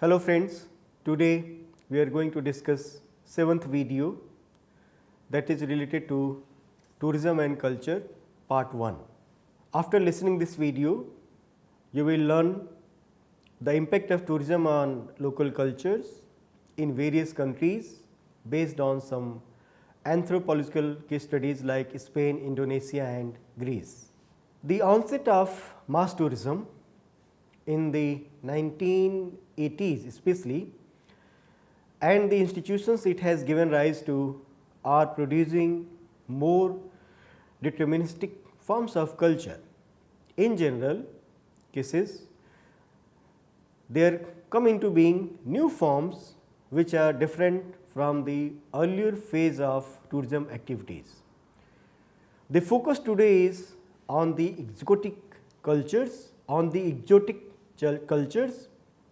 Hello friends, today we are going to discuss 7th video that is related to tourism and culture part 1. After listening this video, you will learn the impact of tourism on local cultures in various countries based on some anthropological case studies like Spain, Indonesia and Greece. The onset of mass tourism in the 1980s especially and the institutions it has given rise to are producing more deterministic forms of culture. In general cases, there come into being new forms which are different from the earlier phase of tourism activities. The focus today is on the exotic cultures,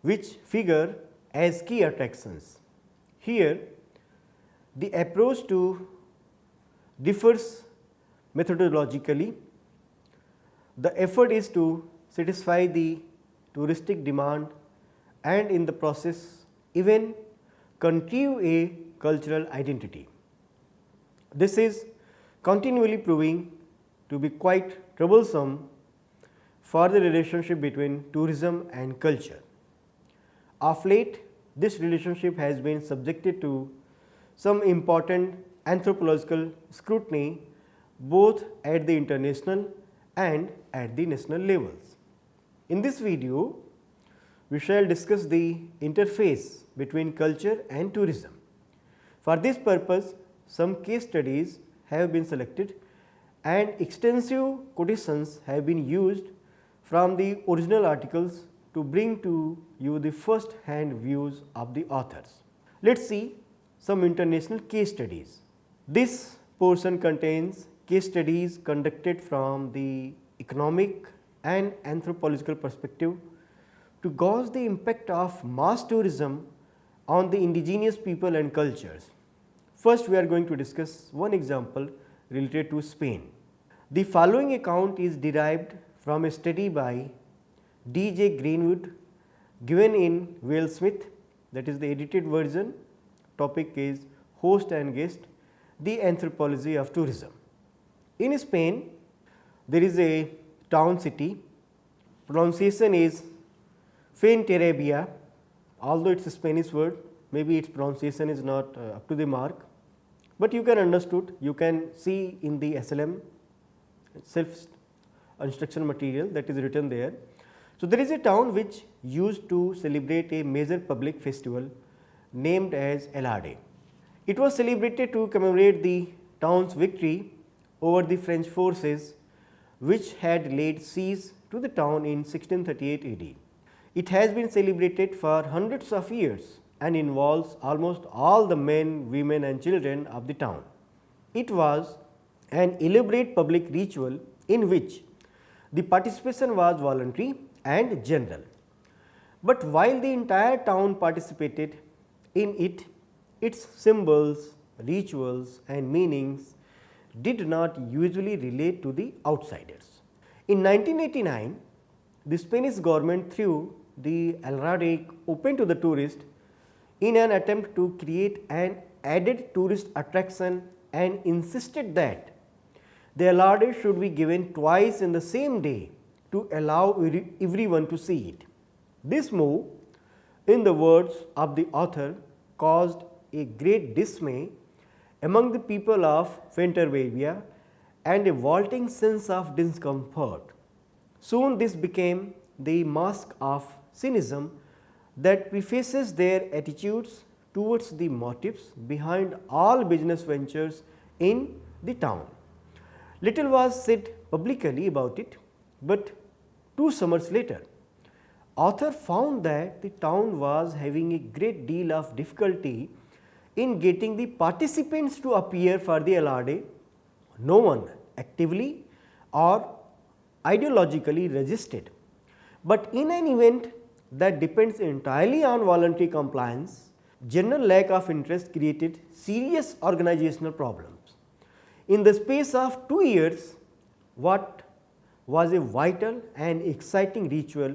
which figure as key attractions. Here, the approach to differs methodologically. The effort is to satisfy the touristic demand and in the process even contrive a cultural identity. This is continually proving to be quite troublesome for the relationship between tourism and culture. Of late, this relationship has been subjected to some important anthropological scrutiny both at the international and at the national levels. In this video, we shall discuss the interface between culture and tourism. For this purpose, some case studies have been selected and extensive quotations have been used from the original articles to bring to you the first hand views of the authors. Let us see some international case studies. This portion contains case studies conducted from the economic and anthropological perspective to gauge the impact of mass tourism on the indigenous people and cultures. First, we are going to discuss one example related to Spain. The following account is derived from a study by D. J. Greenwood given in Wale Smith, that is the edited version. Topic is host and guest, the anthropology of tourism. In Spain, there is a town city, pronunciation is Fuenterrabía, although it is a Spanish word, maybe its pronunciation is not up to the mark, but you can understood, you can see in the SLM self instruction material that is written there. So, there is a town which used to celebrate a major public festival named as Alarde. It was celebrated to commemorate the town's victory over the French forces which had laid siege to the town in 1638 AD. It has been celebrated for hundreds of years and involves almost all the men, women and children of the town. It was an elaborate public ritual in which the participation was voluntary and general. But while the entire town participated in it, its symbols, rituals and meanings did not usually relate to the outsiders. In 1989, the Spanish government threw the Alarde open to the tourist in an attempt to create an added tourist attraction and insisted that the Alarde should be given twice in the same day to allow everyone to see it. This move, in the words of the author, caused a great dismay among the people of Fuenterrabía and a vaulting sense of discomfort. Soon this became the mask of cynicism that prefaces their attitudes towards the motives behind all business ventures in the town. Little was said publicly about it, but 2 summers later, author found that the town was having a great deal of difficulty in getting the participants to appear for the Alarde. No one actively or ideologically resisted, but in an event that depends entirely on voluntary compliance, general lack of interest created serious organizational problems. In the space of 2 years, what was a vital and exciting ritual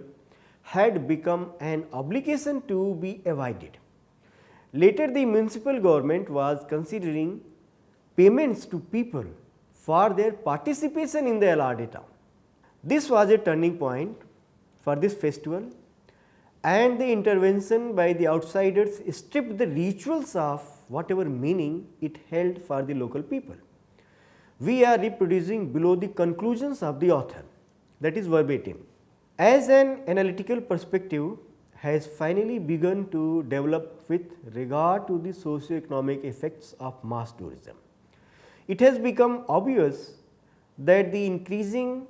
had become an obligation to be avoided. Later, the municipal government was considering payments to people for their participation in the Alarde town. This was a turning point for this festival, and the intervention by the outsiders stripped the rituals of whatever meaning it held for the local people. We are reproducing below the conclusions of the author, that is verbatim. As an analytical perspective has finally begun to develop with regard to the socio-economic effects of mass tourism, it has become obvious that the increasing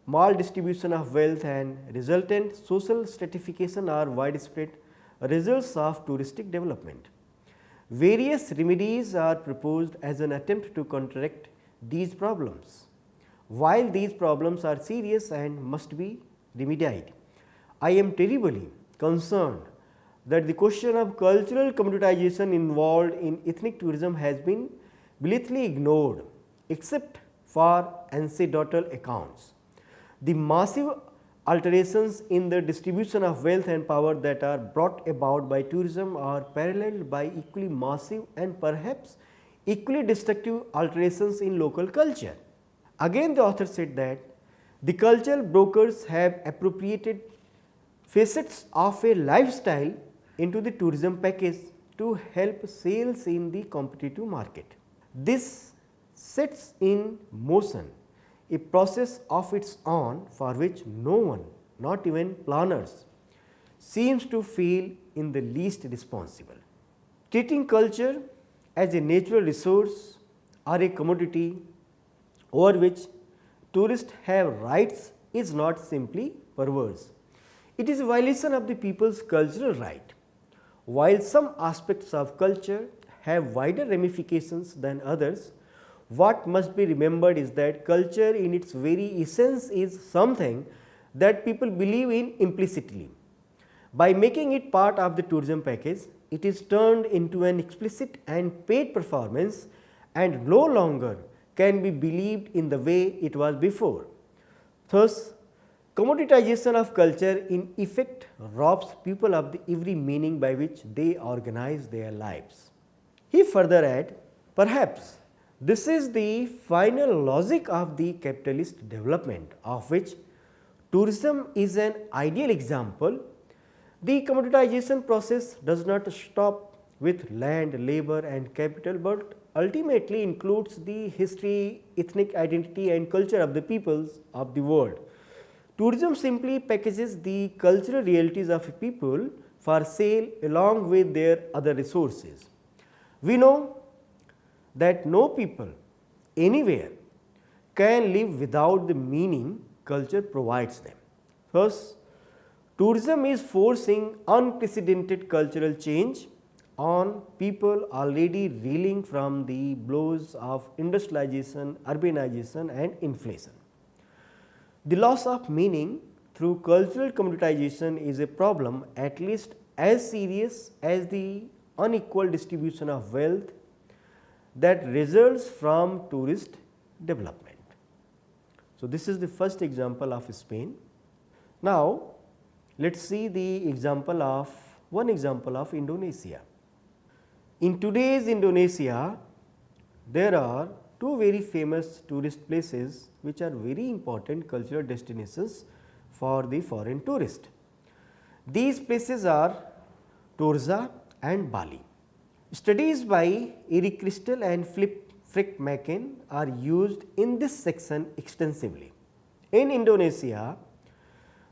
maldistribution of wealth and resultant social stratification are widespread results of touristic development. Various remedies are proposed as an attempt to counteract these problems. While these problems are serious and must be remedied, I am terribly concerned that the question of cultural commoditization involved in ethnic tourism has been blithely ignored except for anecdotal accounts. The massive alterations in the distribution of wealth and power that are brought about by tourism are paralleled by equally massive and perhaps equally destructive alterations in local culture. Again, the author said that the cultural brokers have appropriated facets of a lifestyle into the tourism package to help sales in the competitive market. This sets in motion a process of its own for which no one, not even planners, seems to feel in the least responsible. Treating culture as a natural resource or a commodity over which tourists have rights is not simply perverse. It is a violation of the people's cultural right. While some aspects of culture have wider ramifications than others, what must be remembered is that culture in its very essence is something that people believe in implicitly. By making it part of the tourism package, it is turned into an explicit and paid performance and no longer can be believed in the way it was before. Thus, commoditization of culture in effect robs people of the every meaning by which they organize their lives. He further adds, perhaps this is the final logic of the capitalist development, of which tourism is an ideal example. The commoditization process does not stop with land, labor and capital, but ultimately includes the history, ethnic identity and culture of the peoples of the world. Tourism simply packages the cultural realities of a people for sale along with their other resources. We know that no people anywhere can live without the meaning culture provides them. Thus, tourism is forcing unprecedented cultural change on people already reeling from the blows of industrialization, urbanization and inflation. The loss of meaning through cultural commoditization is a problem at least as serious as the unequal distribution of wealth that results from tourist development. So, this is the first example of Spain. Now, let us see the example of one example of Indonesia. In today's Indonesia, there are two very famous tourist places which are very important cultural destinations for the foreign tourist. These places are Torza and Bali. Studies by Eric Christel and Frick Macken are used in this section extensively. In Indonesia,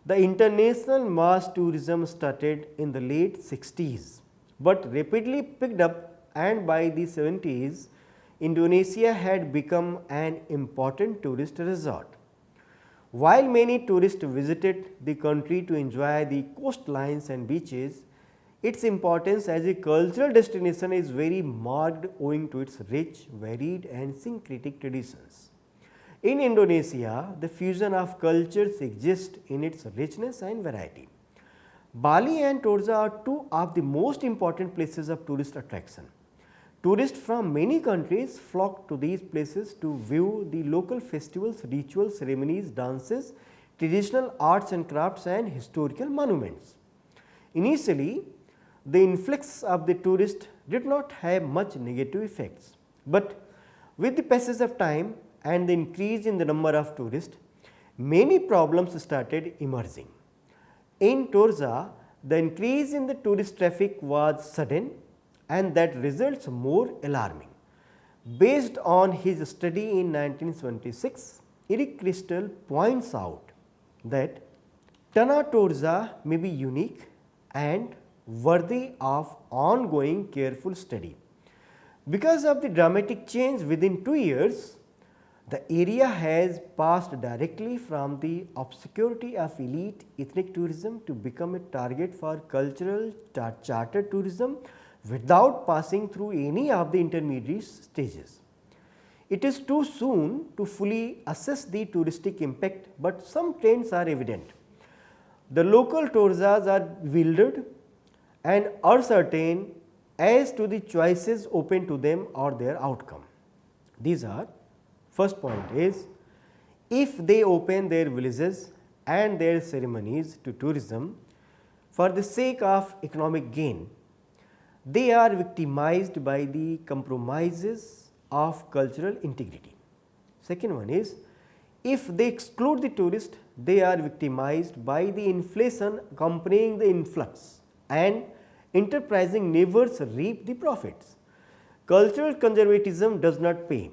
the international mass tourism started in the late 60s, but rapidly picked up, and by the 70s, Indonesia had become an important tourist resort. While many tourists visited the country to enjoy the coastlines and beaches, its importance as a cultural destination is very marked owing to its rich, varied and syncretic traditions. In Indonesia, the fusion of cultures exists in its richness and variety. Bali and Torza are two of the most important places of tourist attraction. Tourists from many countries flock to these places to view the local festivals, rituals, ceremonies, dances, traditional arts and crafts and historical monuments. Initially, the influx of the tourist did not have much negative effects, but with the passage of time and the increase in the number of tourists, many problems started emerging. In Torza, the increase in the tourist traffic was sudden and that results more alarming. Based on his study in 1926, Erik Christel points out that Tana Torza may be unique and worthy of ongoing careful study. Because of the dramatic change within 2 years, the area has passed directly from the obscurity of elite ethnic tourism to become a target for cultural charter tourism without passing through any of the intermediate stages. It is too soon to fully assess the touristic impact, but some trends are evident. The local Torzas are bewildered and uncertain as to the choices open to them or their outcome. These are: first point is, if they open their villages and their ceremonies to tourism for the sake of economic gain, they are victimized by the compromises of cultural integrity. Second one is, if they exclude the tourist, they are victimized by the inflation accompanying the influx, and enterprising neighbors reap the profits. Cultural conservatism does not pay.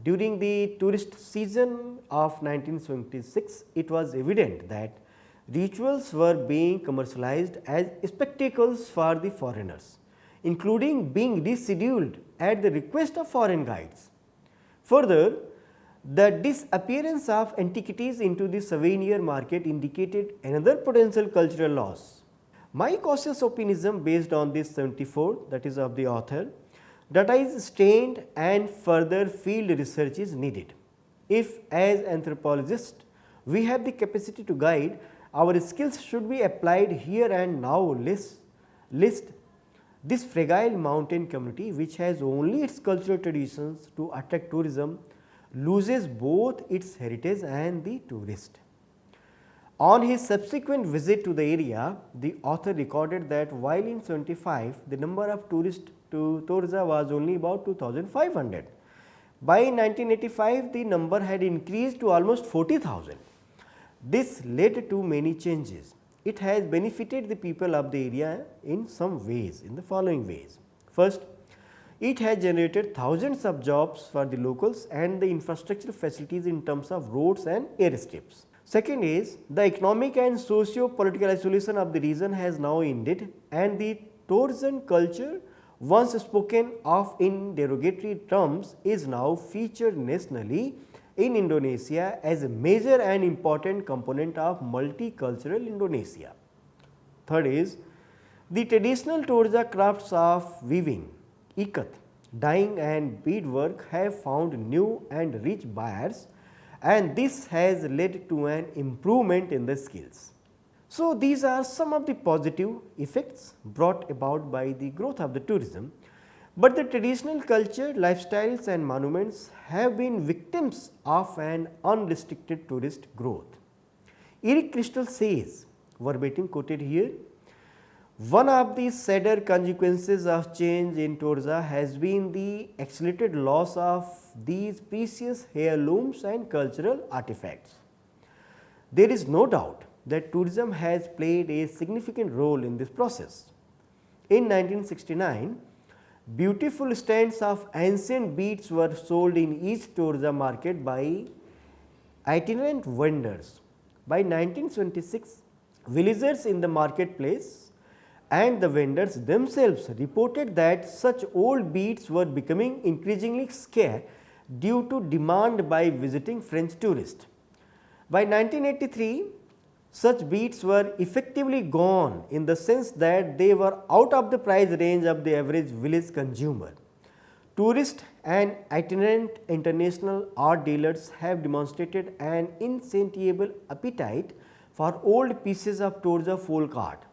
During the tourist season of 1976, it was evident that rituals were being commercialized as spectacles for the foreigners, including being rescheduled at the request of foreign guides. Further, the disappearance of antiquities into the souvenir market indicated another potential cultural loss. My cautious optimism based on this 74, that is of the author, data is strained and further field research is needed. If as anthropologists we have the capacity to guide, our skills should be applied here and now. List this fragile mountain community, which has only its cultural traditions to attract tourism, loses both its heritage and the tourist. On his subsequent visit to the area, the author recorded that while in 75 the number of tourists to Torza was only about 2,500. By 1985 the number had increased to almost 40,000. This led to many changes. It has benefited the people of the area in some ways, in the following ways. First, it has generated thousands of jobs for the locals and the infrastructure facilities in terms of roads and airstrips. Second is, the economic and socio-political isolation of the region has now ended, and the Torzan culture, once spoken of in derogatory terms, is now featured nationally in Indonesia as a major and important component of multicultural Indonesia. Third is, the traditional Torza crafts of weaving, ikat, dyeing and beadwork have found new and rich buyers, and this has led to an improvement in the skills. So, these are some of the positive effects brought about by the growth of the tourism, but the traditional culture, lifestyles and monuments have been victims of an unrestricted tourist growth. Erik Christel says, verbatim quoted here, one of the sadder consequences of change in Torza has been the accelerated loss of these precious heirlooms and cultural artifacts. There is no doubt that tourism has played a significant role in this process. In 1969, beautiful stands of ancient beads were sold in each Torza market by itinerant vendors. By 1926, villagers in the marketplace and the vendors themselves reported that such old beads were becoming increasingly scarce due to demand by visiting French tourists. By 1983, such beads were effectively gone in the sense that they were out of the price range of the average village consumer. Tourists and itinerant international art dealers have demonstrated an insatiable appetite for old pieces of Torza folk art.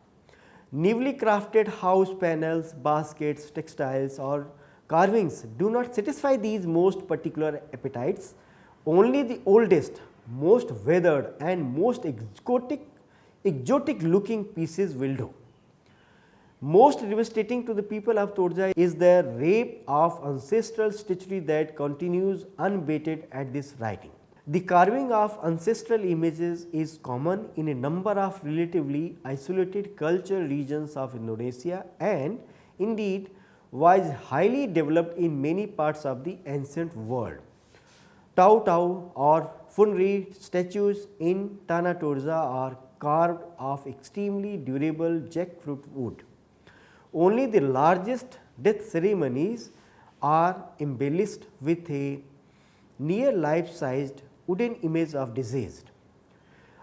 Newly crafted house panels, baskets, textiles or carvings do not satisfy these most particular appetites. Only the oldest most weathered and most exotic looking pieces will do. Most devastating to the people of Torja is the rape of ancestral statuary that continues unabated at this writing. The carving of ancestral images is common in a number of relatively isolated cultural regions of Indonesia and indeed was highly developed in many parts of the ancient world. Tau Tau or Funri statues in Tanah Torja are carved of extremely durable jackfruit wood. Only the largest death ceremonies are embellished with a near life sized wooden image of deceased.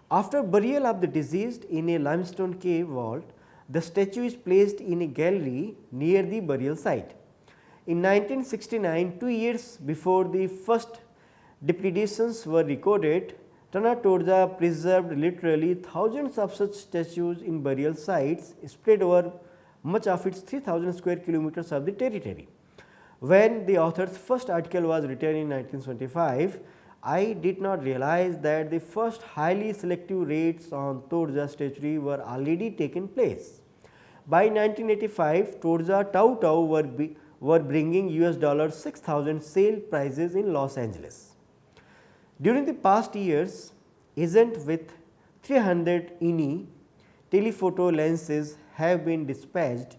After burial of the deceased in a limestone cave vault, the statue is placed in a gallery near the burial site. In 1969, 2 years before the first depredations were recorded, Tanah Torja preserved literally thousands of such statues in burial sites spread over much of its 3000 square kilometers of the territory. When the author's first article was written in 1925, I did not realize that the first highly selective raids on Torja statuary were already taken place. By 1985, Torja Tau Tau were bringing $6,000 sale prices in Los Angeles. During the past years, agents with 300 INI telephoto lenses have been dispatched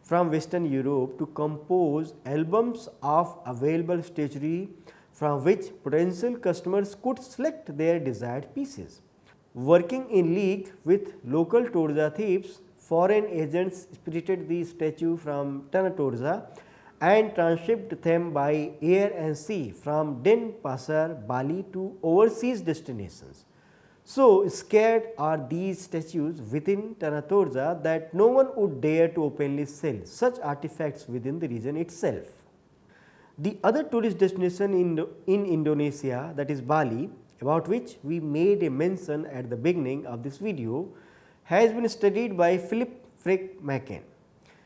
from Western Europe to compose albums of available statuary from which potential customers could select their desired pieces. Working in league with local Torja thieves, foreign agents spirited the statue from Tanah Torja and transshipped them by air and sea from Denpasar, Bali to overseas destinations. So scared are these statues within Tanah Torja that no one would dare to openly sell such artifacts within the region itself. The other tourist destination in Indonesia, that is Bali, about which we made a mention at the beginning of this video, has been studied by Philip Frick Machen.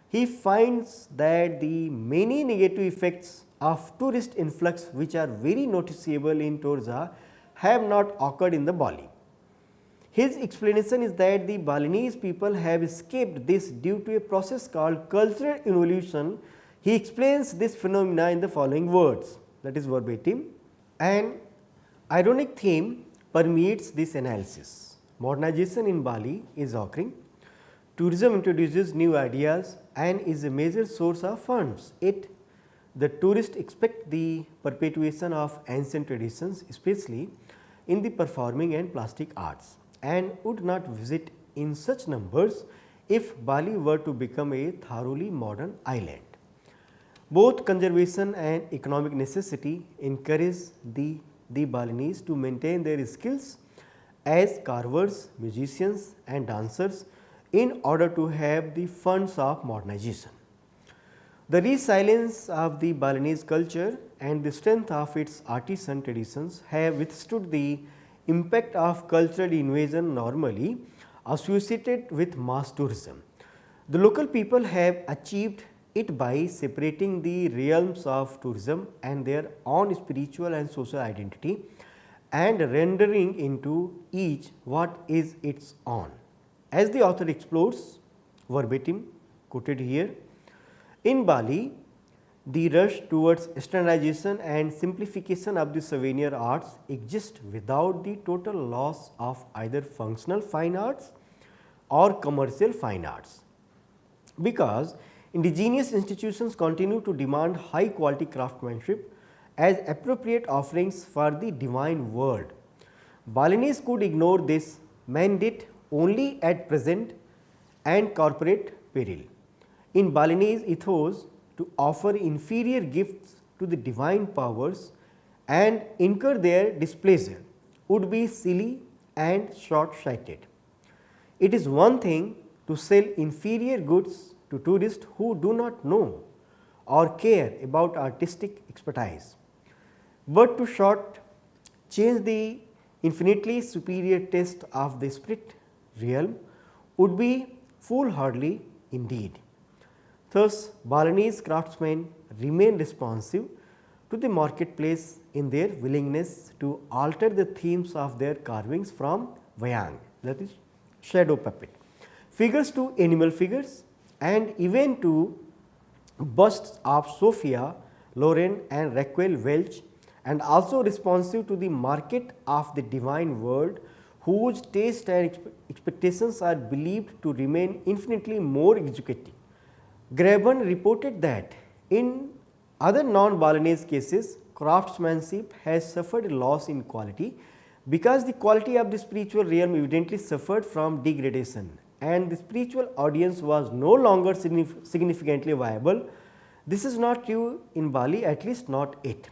He finds that the many negative effects of tourist influx which are very noticeable in Torja have not occurred in the Bali. His explanation is that the Balinese people have escaped this due to a process called cultural evolution. He explains this phenomena in the following words, that is verbatim. An ironic theme permeates this analysis. Modernization in Bali is occurring. Tourism introduces new ideas and is a major source of funds. Yet, the tourists expect the perpetuation of ancient traditions, especially in the performing and plastic arts, and would not visit in such numbers if Bali were to become a thoroughly modern island. Both conservation and economic necessity encourage the Balinese to maintain their skills as carvers, musicians and dancers in order to have the funds of modernization. The resilience of the Balinese culture and the strength of its artisan traditions have withstood the impact of cultural invasion normally associated with mass tourism. The local people have achieved it by separating the realms of tourism and their own spiritual and social identity and rendering into each what is its own. As the author explores, verbatim quoted here, in Bali, the rush towards standardization and simplification of the souvenir arts exists without the total loss of either functional fine arts or commercial fine arts, because indigenous institutions continue to demand high quality craftsmanship as appropriate offerings for the divine world. Balinese could ignore this mandate only at present and corporate peril. In Balinese ethos, to offer inferior gifts to the divine powers and incur their displeasure would be silly and short sighted. It is one thing to sell inferior goods to tourists who do not know or care about artistic expertise, but to short change the infinitely superior taste of the spirit realm would be foolhardy indeed. Thus, Balinese craftsmen remain responsive to the marketplace in their willingness to alter the themes of their carvings from Wayang, that is shadow puppet, figures to animal figures, and even to busts of Sophia Loren and Raquel Welch, and also responsive to the market of the divine world, whose taste and expectations are believed to remain infinitely more executive. Graben reported that in other non-Balinese cases, craftsmanship has suffered loss in quality because the quality of the spiritual realm evidently suffered from degradation and the spiritual audience was no longer significantly viable. This is not true in Bali, at least not yet.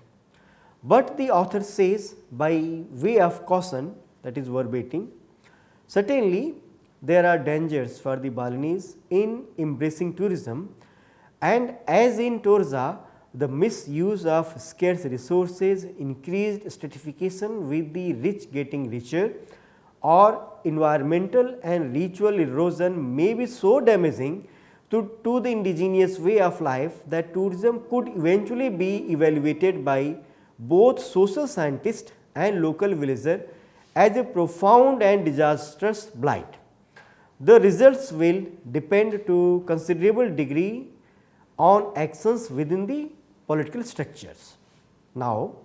But the author says, by way of caution, that is verbatim, certainly there are dangers for the Balinese in embracing tourism, and as in Torza, the misuse of scarce resources, increased stratification with the rich getting richer, or environmental and ritual erosion may be so damaging to the indigenous way of life that tourism could eventually be evaluated by both social scientists and local villagers as a profound and disastrous blight. The results will depend to considerable degree on actions within the political structures. Now,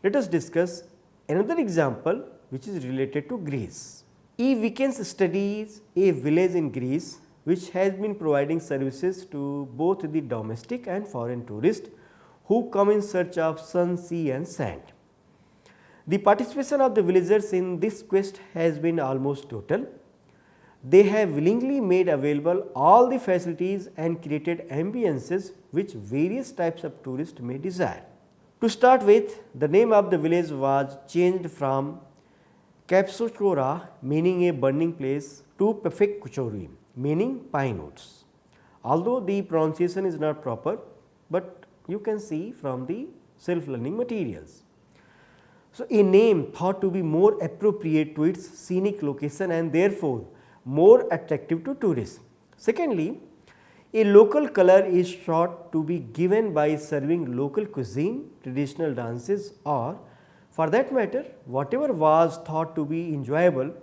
let us discuss another example which is related to Greece. E. Wickens studies a village in Greece which has been providing services to both the domestic and foreign tourists who come in search of sun, sea and sand. The participation of the villagers in this quest has been almost total. They have willingly made available all the facilities and created ambiances which various types of tourists may desire. To start with, the name of the village was changed from Kapsochora, meaning a burning place, to Pefek Kuchori, meaning pine woods. Although the pronunciation is not proper, but you can see from the self-learning materials. So, a name thought to be more appropriate to its scenic location and therefore more attractive to tourists. Secondly, a local color is thought to be given by serving local cuisine, traditional dances, or for that matter whatever was thought to be enjoyable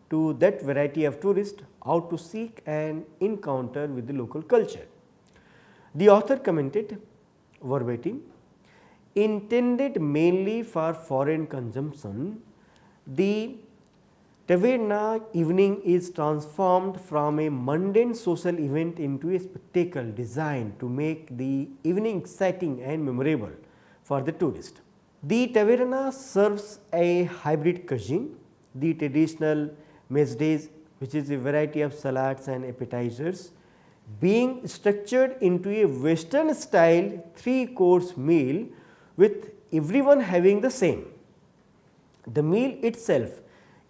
to that variety of tourists out to seek an encounter with the local culture. The author commented verbatim, intended mainly for foreign consumption, the Taverna evening is transformed from a mundane social event into a spectacle designed to make the evening exciting and memorable for the tourist. The Taverna serves a hybrid cuisine, the traditional mesdes, which is a variety of salads and appetizers, being structured into a western style 3-course meal with everyone having the same. The meal itself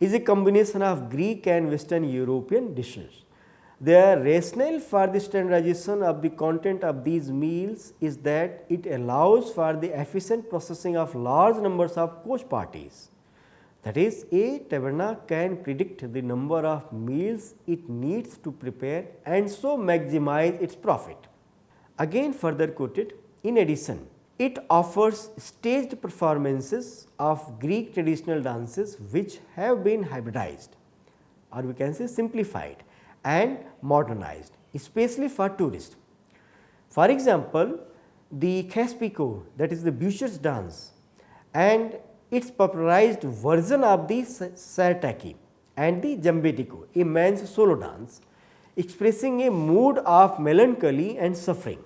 is a combination of Greek and Western European dishes. The rationale for the standardization of the content of these meals is that it allows for the efficient processing of large numbers of coach parties. That is, a taverna can predict the number of meals it needs to prepare and so maximize its profit. Again further quoted, in addition, it offers staged performances of Greek traditional dances which have been hybridized, or we can say simplified and modernized, especially for tourists. For example, the Kaspiko, that is the Butcher's dance, and its popularized version of the Sartaki and the Jambetiko, a man's solo dance expressing a mood of melancholy and suffering,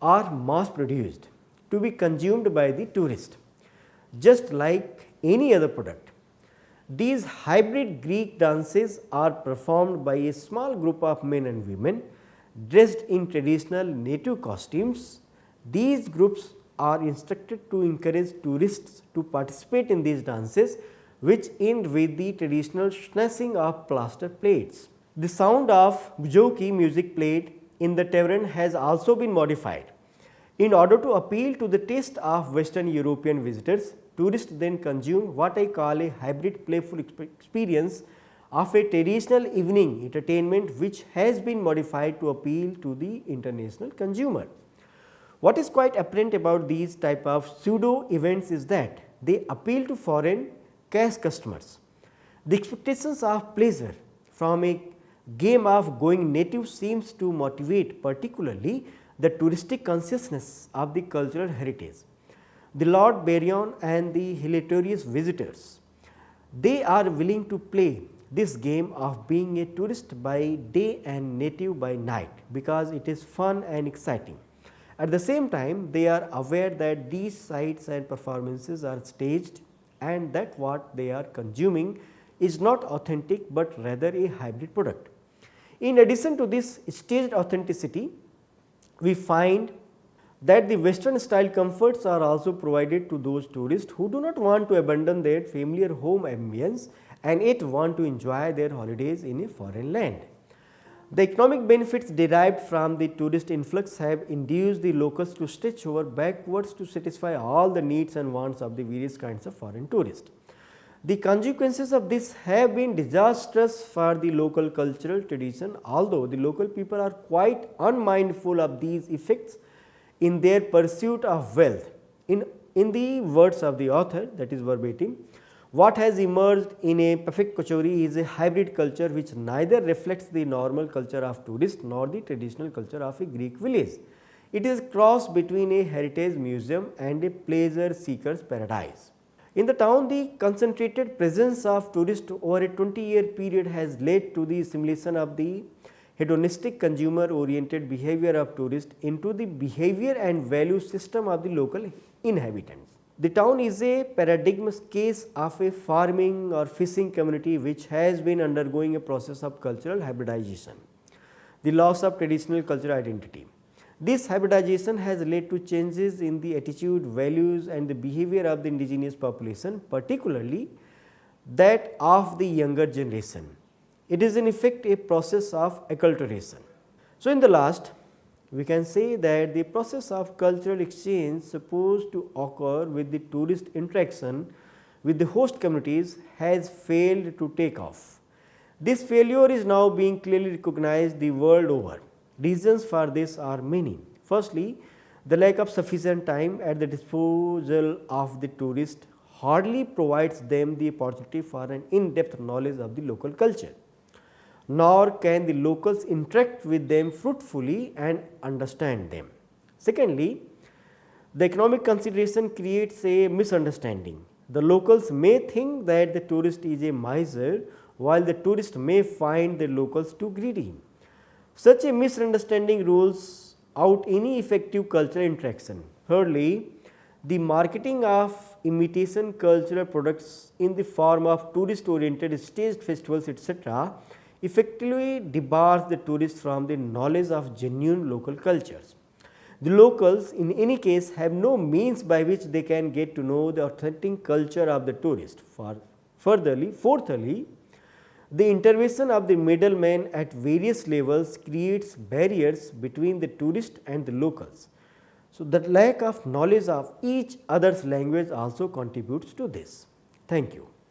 are mass produced to be consumed by the tourist, just like any other product. These hybrid Greek dances are performed by a small group of men and women dressed in traditional native costumes. These groups are instructed to encourage tourists to participate in these dances, which end with the traditional smashing of plaster plates. The sound of bujoki music played in the tavern has also been modified. In order to appeal to the taste of Western European visitors, tourists then consume what I call a hybrid playful experience of a traditional evening entertainment which has been modified to appeal to the international consumer. What is quite apparent about these type of pseudo events is that they appeal to foreign cash customers. The expectations of pleasure from a game of going native seems to motivate particularly the touristic consciousness of the cultural heritage. The Lord Byron and the hilarious visitors, they are willing to play this game of being a tourist by day and native by night, because it is fun and exciting. At the same time, they are aware that these sights and performances are staged and that what they are consuming is not authentic, but rather a hybrid product. In addition to this staged authenticity, we find that the western style comforts are also provided to those tourists who do not want to abandon their familiar home ambience and yet want to enjoy their holidays in a foreign land. The economic benefits derived from the tourist influx have induced the locals to stretch over backwards to satisfy all the needs and wants of the various kinds of foreign tourists. The consequences of this have been disastrous for the local cultural tradition, although the local people are quite unmindful of these effects in their pursuit of wealth. In the words of the author, that is verbatim, what has emerged in a perfect Kachori is a hybrid culture which neither reflects the normal culture of tourists nor the traditional culture of a Greek village. It is a cross between a heritage museum and a pleasure seeker's paradise. In the town, the concentrated presence of tourists over a 20-year period has led to the assimilation of the hedonistic consumer oriented behavior of tourists into the behavior and value system of the local inhabitants. The town is a paradigm case of a farming or fishing community which has been undergoing a process of cultural hybridization, the loss of traditional cultural identity. This hybridization has led to changes in the attitude, values and the behavior of the indigenous population, particularly that of the younger generation. It is in effect a process of acculturation. So, in the last, we can say that the process of cultural exchange supposed to occur with the tourist interaction with the host communities has failed to take off. This failure is now being clearly recognized the world over. Reasons for this are many. Firstly, the lack of sufficient time at the disposal of the tourist hardly provides them the opportunity for an in-depth knowledge of the local culture, nor can the locals interact with them fruitfully and understand them. Secondly, the economic consideration creates a misunderstanding. The locals may think that the tourist is a miser, while the tourist may find the locals too greedy. Such a misunderstanding rules out any effective cultural interaction. Thirdly, the marketing of imitation cultural products in the form of tourist oriented staged festivals etc. effectively debars the tourists from the knowledge of genuine local cultures. The locals in any case have no means by which they can get to know the authentic culture of the tourist. Fourthly, the intervention of the middlemen at various levels creates barriers between the tourist and the locals. So, the lack of knowledge of each other's language also contributes to this. Thank you.